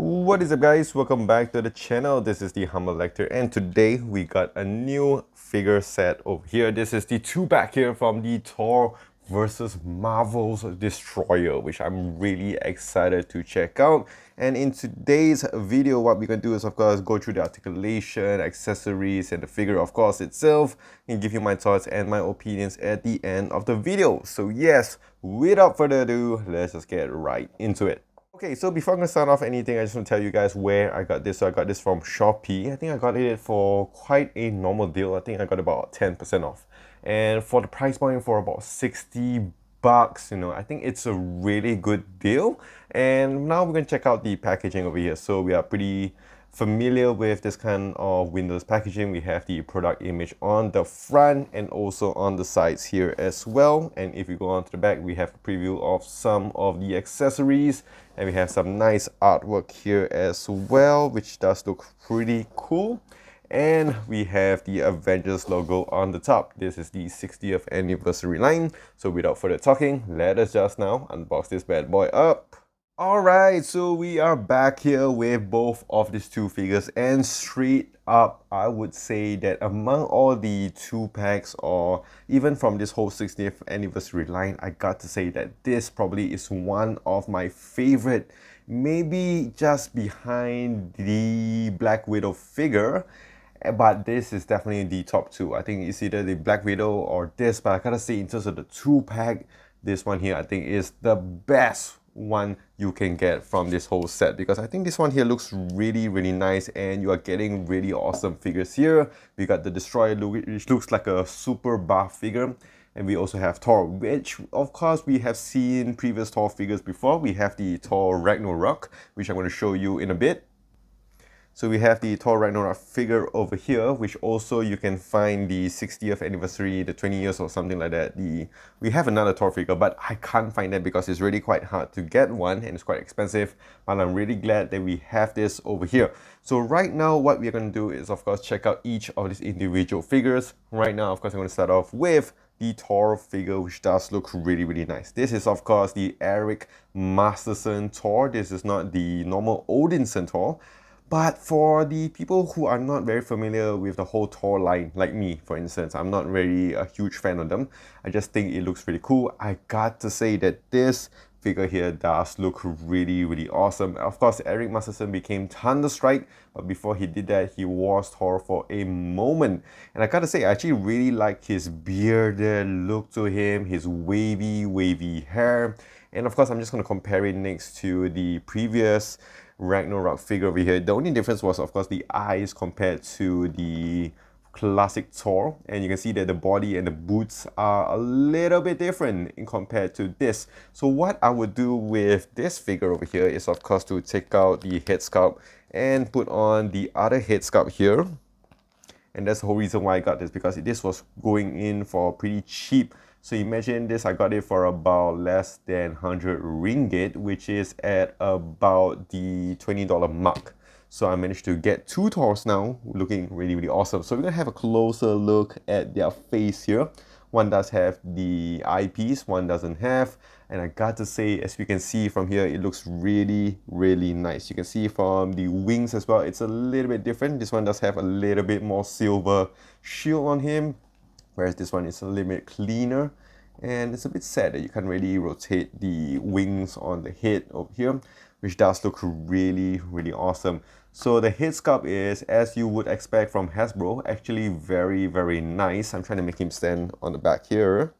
What is up, guys? Welcome back to the channel. This is the Humble Lecter, and today we got a new figure set over here. This is the two-pack here from the Thor versus Marvel's Destroyer, which I'm really excited to check out. And in today's video, what we're going to do is, of course, go through the articulation, accessories, and the figure, of course, itself, and give you my thoughts and my opinions at the end of the video. So yes, without further ado, let's just get right into it. Okay, so before I'm going to start off anything, I just want to tell you guys where I got this. So I got this from Shopee. I think I got it for quite a normal deal. I think I got about 10% off. And for the price point for about 60 bucks, I think it's a really good deal. And now we're going to check out the packaging over here. So we are pretty familiar with this kind of Windows packaging. We have the product image on the front and also on the sides here as well. And if you go on to the back, we have a preview of some of the accessories, and we have some nice artwork here as well, which does look pretty cool. And we have the Avengers logo on the top. This is the 60th anniversary line. So without further talking, let us just now unbox this bad boy up. Alright, so we are back here with both of these two figures, and straight up I would say that among all the two packs, or even from this whole 60th anniversary line, I got to say that this probably is one of my favorite, maybe just behind the Black Widow figure. But this is definitely the top two. I think it's either the Black Widow or this, but I gotta say in terms of the two pack, this one here I think is the best one you can get from this whole set, because I think this one here looks really nice, and you are getting really awesome figures here. We got the Destroyer, which looks like a super buff figure, and we also have Thor, which of course we have seen previous Thor figures before. We have the Thor Ragnarok, which I'm going to show you in a bit. So we have the Thor Ragnarok figure over here, which also you can find the 60th anniversary, the 20 years or something like that. We have another Thor figure, but I can't find that because it's really quite hard to get one and it's quite expensive. But I'm really glad that we have this over here. So right now, what we're going to do is, of course, check out each of these individual figures. Right now, of course, I'm going to start off with the Thor figure, which does look really nice. This is, of course, the Eric Masterson Thor. This is not the normal Odinson Thor. But for the people who are not very familiar with the whole Thor line, like me, for instance, I'm not really a huge fan of them. I just think it looks really cool. I got to say that this figure here does look really awesome. Of course, Eric Masterson became Thunderstrike, but before he did that, he was Thor for a moment. And I gotta say, I actually really like his bearded look to him, his wavy hair. And of course, I'm just gonna compare it next to the previous Ragnarok figure over here. The only difference was, of course, the eyes compared to the classic Thor, and you can see that the body and the boots are a little bit different in compared to this. So what I would do with this figure over here is, of course, to take out the head sculpt and put on the other head sculpt here. And that's the whole reason why I got this, because this was going in for pretty cheap. So imagine this, I got it for about less than 100 ringgit, which is at about the $20 mark. So I managed to get two Thors now, looking really awesome. So we're gonna have a closer look at their face here. One does have the eyepiece, one doesn't have. And I got to say, as we can see from here, it looks really nice. You can see from the wings as well, it's a little bit different. This one does have a little bit more silver shield on him, whereas this one is a little bit cleaner. And it's a bit sad that you can't really rotate the wings on the head over here, which does look really awesome. So the head sculpt is, as you would expect from Hasbro, actually very nice. I'm trying to make him stand on the back here.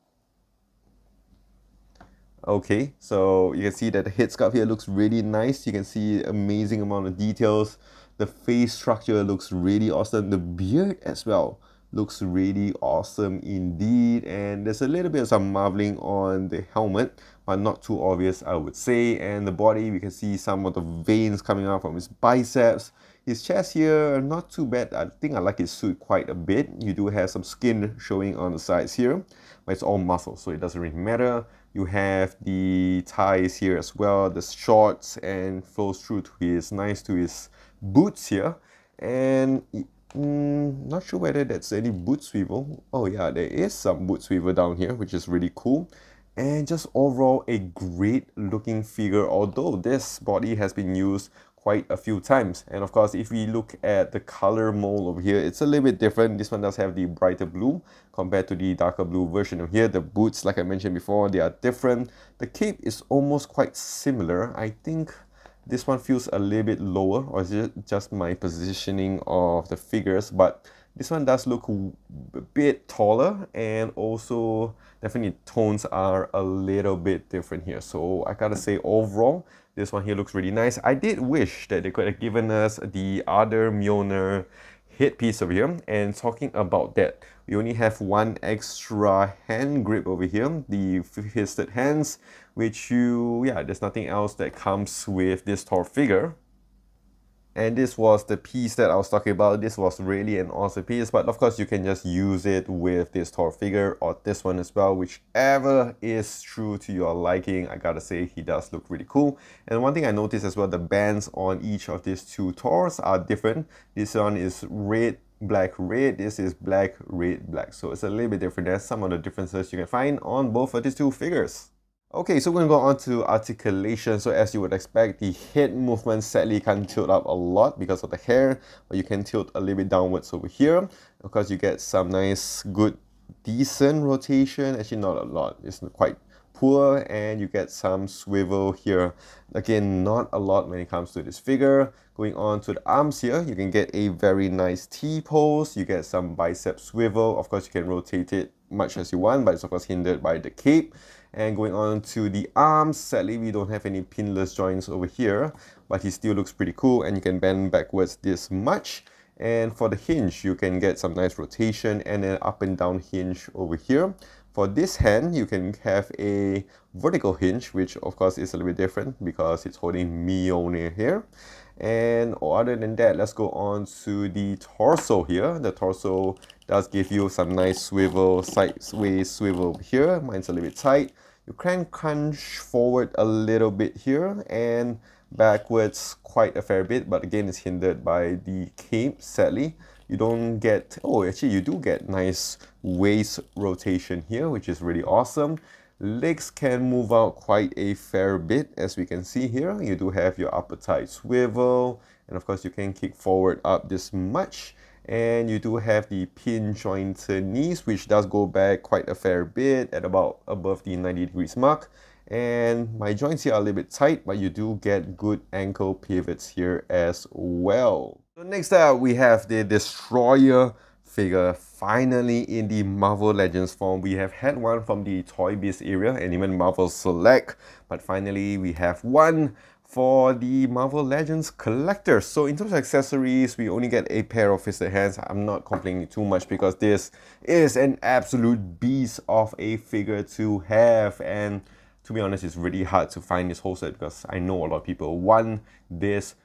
Okay, so you can see that the head sculpt here looks really nice. You can see amazing amount of details. The face structure looks really awesome. The beard as well looks really awesome indeed. And there's a little bit of some marbling on the helmet, but not too obvious, I would say. And the body, we can see some of the veins coming out from his biceps. His chest here, not too bad. I think I like his suit quite a bit. You do have some skin showing on the sides here, but it's all muscle, so it doesn't really matter. You have the ties here as well, the shorts, and flows through to his boots here. And not sure whether that's any boot swivel. Oh yeah, there is some boot swivel down here, which is really cool. And just overall a great looking figure, although this body has been used quite a few times. And of course, if we look at the color mold over here, it's a little bit different. This one does have the brighter blue compared to the darker blue version of here. The boots, like I mentioned before, they are different. The cape is almost quite similar. I think this one feels a little bit lower, or is it just my positioning of the figures? But this one does look a bit taller, and also definitely tones are a little bit different here. So I gotta say, overall, this one here looks really nice. I did wish that they could have given us the other Mjolnir headpiece over here. And talking about that, we only have one extra hand grip over here, the fisted hands, which there's nothing else that comes with this Thor figure. And this was the piece that I was talking about. This was really an awesome piece, but of course you can just use it with this Thor figure or this one as well, whichever is true to your liking. I gotta say, he does look really cool. And one thing I noticed as well, the bands on each of these two Thors are different. This one is red, black, red. This is black, red, black. So it's a little bit different. There's some of the differences you can find on both of these two figures. Okay, so we're going to go on to articulation. So as you would expect, the head movement sadly can't tilt up a lot because of the hair, but you can tilt a little bit downwards over here. Of course, you get some nice, good, decent rotation. Actually, not a lot. It's quite poor, and you get some swivel here. Again, not a lot when it comes to this figure. Going on to the arms here, you can get a very nice T-pose. You get some bicep swivel. Of course, you can rotate it much as you want, but it's of course hindered by the cape. And going on to the arms, sadly we don't have any pinless joints over here, but he still looks pretty cool, and you can bend backwards this much. And for the hinge, you can get some nice rotation and an up and down hinge over here. For this hand, you can have a vertical hinge, which of course is a little bit different because it's holding Mjolnir here. And other than that, let's go on to the torso here. The torso does give you some nice swivel, sideways swivel over here. Mine's a little bit tight. You can crunch forward a little bit here and backwards quite a fair bit, but again, it's hindered by the cape, sadly. You don't get, oh, actually you do get nice waist rotation here, which is really awesome. Legs can move out quite a fair bit, as we can see here. You do have your upper thigh swivel, and of course you can kick forward up this much. And you do have the pin jointed knees, which does go back quite a fair bit at about above the 90 degrees mark. And my joints here are a little bit tight, but you do get good ankle pivots here as well. So next up, we have the Destroyer figure, finally in the Marvel Legends form. We have had one from the Toy Biz area and even Marvel Select, but finally we have one for the Marvel Legends Collector. So in terms of accessories, we only get a pair of fisted hands. I'm not complaining too much because this is an absolute beast of a figure to have. And to be honest, it's really hard to find this whole set because I know a lot of people want this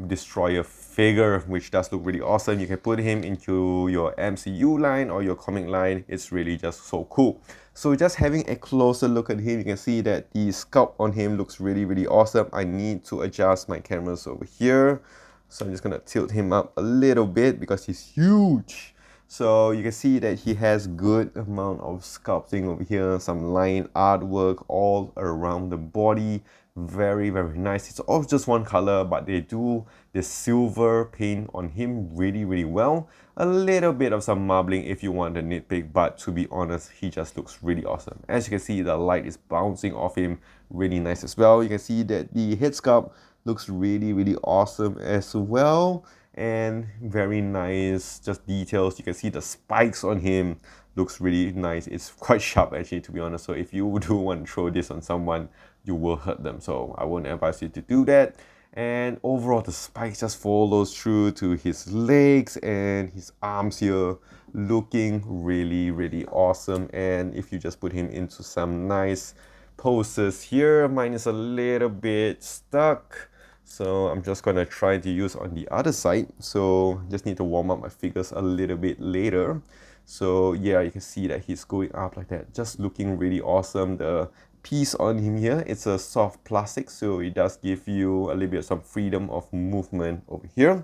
Destroyer figure, which does look really awesome. You can put him into your MCU line or your comic line. It's really just so cool. So just having a closer look at him, you can see that the sculpt on him looks really, really awesome. I need to adjust my cameras over here. So I'm just gonna tilt him up a little bit because he's huge. So you can see that he has good amount of sculpting over here, some line artwork all around the body. Very, very nice. It's all just one color, but they do the silver paint on him really, really well. A little bit of some marbling if you want to nitpick, but to be honest, he just looks really awesome. As you can see, the light is bouncing off him really nice as well. You can see that the head sculpt looks really, really awesome as well. And very nice, just details. You can see the spikes on him looks really nice. It's quite sharp actually, to be honest. So if you do want to throw this on someone, you will hurt them. So I won't advise you to do that. And overall, the spikes just follows through to his legs and his arms here, looking really, really awesome. And if you just put him into some nice poses here, mine is a little bit stuck. So I'm just gonna try to use on the other side. So just need to warm up my figures a little bit later. So yeah, you can see that he's going up like that, just looking really awesome. The piece on him here, it's a soft plastic, so it does give you a little bit of some freedom of movement over here.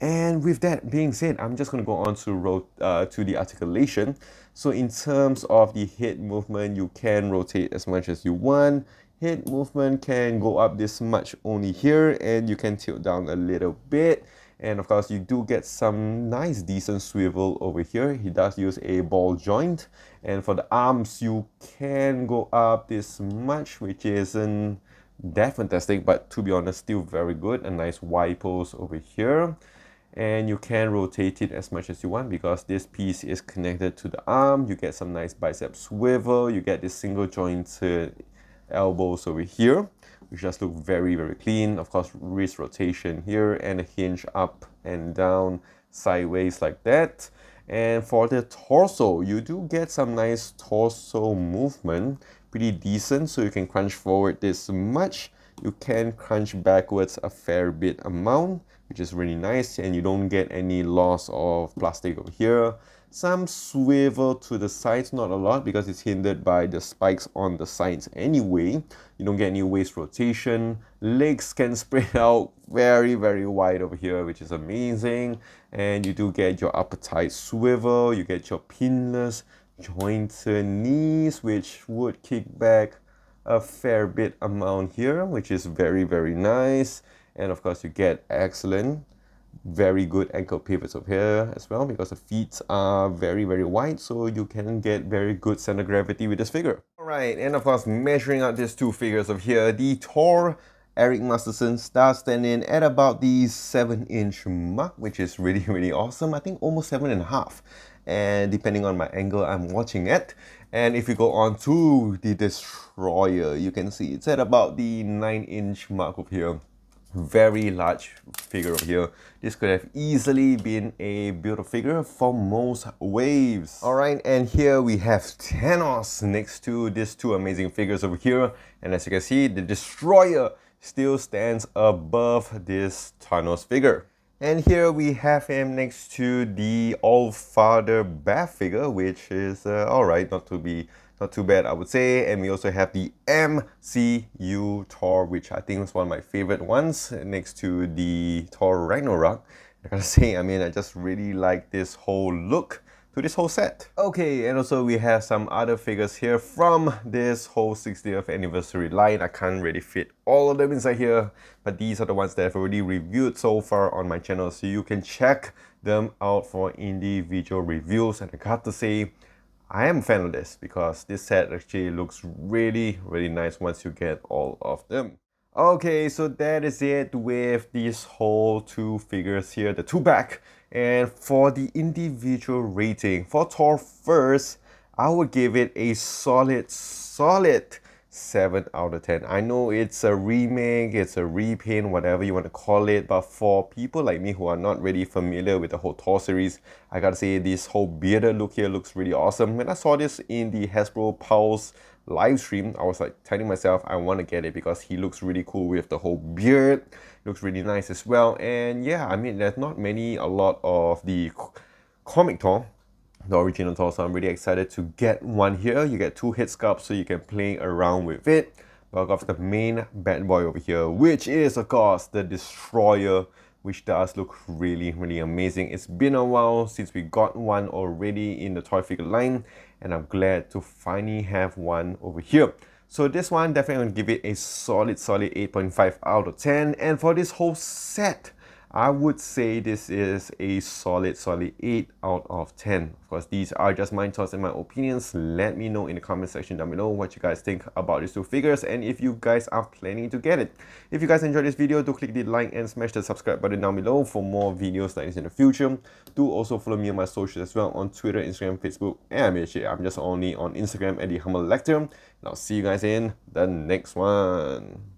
And with that being said, I'm just going to go on to the articulation. So in terms of the head movement, you can rotate as much as you want. Head movement can go up this much only here, and you can tilt down a little bit. And of course, you do get some nice decent swivel over here. He does use a ball joint. And for the arms, you can go up this much, which isn't that fantastic, but to be honest, still very good. A nice Y pose over here. And you can rotate it as much as you want because this piece is connected to the arm. You get some nice bicep swivel. You get this single jointed elbows over here, which just look very, very clean. Of course, wrist rotation here and a hinge up and down sideways like that. And for the torso, you do get some nice torso movement, pretty decent. So you can crunch forward this much. You can crunch backwards a fair bit amount, which is really nice, and you don't get any loss of plastic over here. Some swivel to the sides, not a lot because it's hindered by the spikes on the sides anyway. You don't get any waist rotation. Legs can spread out very, very wide over here, which is amazing. And you do get your upper thigh swivel. You get your pinless jointed knees, which would kick back a fair bit amount here, which is very, very nice. And of course, you get excellent, very good ankle pivots over here as well because the feet are very, very wide, so you can get very good center of gravity with this figure. All right, and of course, measuring out these two figures over here, the Thor Eric Masterson starts standing at about the 7-inch mark, which is really, really awesome. I think almost 7.5. And depending on my angle I'm watching at. And if you go on to the Destroyer, you can see it's at about the 9-inch mark over here. Very large figure over here. This could have easily been a Build-A-Figure for most waves. Alright, and here we have Thanos next to these two amazing figures over here. And as you can see, the Destroyer still stands above this Thanos figure. And here we have him next to the All-Father Bath figure, which is alright, not too bad, I would say. And we also have the MCU Thor, which I think is one of my favorite ones, next to the Thor Ragnarok. I gotta say, I just really like this whole look to this whole set. Okay, and also we have some other figures here from this whole 60th anniversary line. I can't really fit all of them inside here, but these are the ones that I've already reviewed so far on my channel, so you can check them out for individual reviews. And I got to say, I am a fan of this because this set actually looks really, really nice once you get all of them. Okay, so that is it with these whole two figures here, the two back. And for the individual rating, for Thor first, I would give it a solid 7 out of 10. I know it's a remake, it's a repaint, whatever you want to call it, but for people like me who are not really familiar with the whole Thor series, I gotta say this whole bearded look here looks really awesome. When I saw this in the Hasbro Pulse live stream, I was like telling myself I want to get it because he looks really cool with the whole beard. Looks really nice as well. And yeah, there's not a lot of the comic Thor, the original Thor, so I'm really excited to get one here. You get two head sculpts so you can play around with it. But of the main bad boy over here, which is of course the Destroyer, which does look really, really amazing. It's been a while since we got one already in the toy figure line, and I'm glad to finally have one over here. So this one, definitely going to give it a solid 8.5 out of 10. And for this whole set, I would say this is a solid 8 out of 10. Of course, these are just my thoughts and my opinions. Let me know in the comment section down below what you guys think about these two figures and if you guys are planning to get it. If you guys enjoyed this video, do click the like and smash the subscribe button down below for more videos like this in the future. Do also follow me on my socials as well on Twitter, Instagram, Facebook, and I'm just only on Instagram at the Humble Lecter. And I'll see you guys in the next one.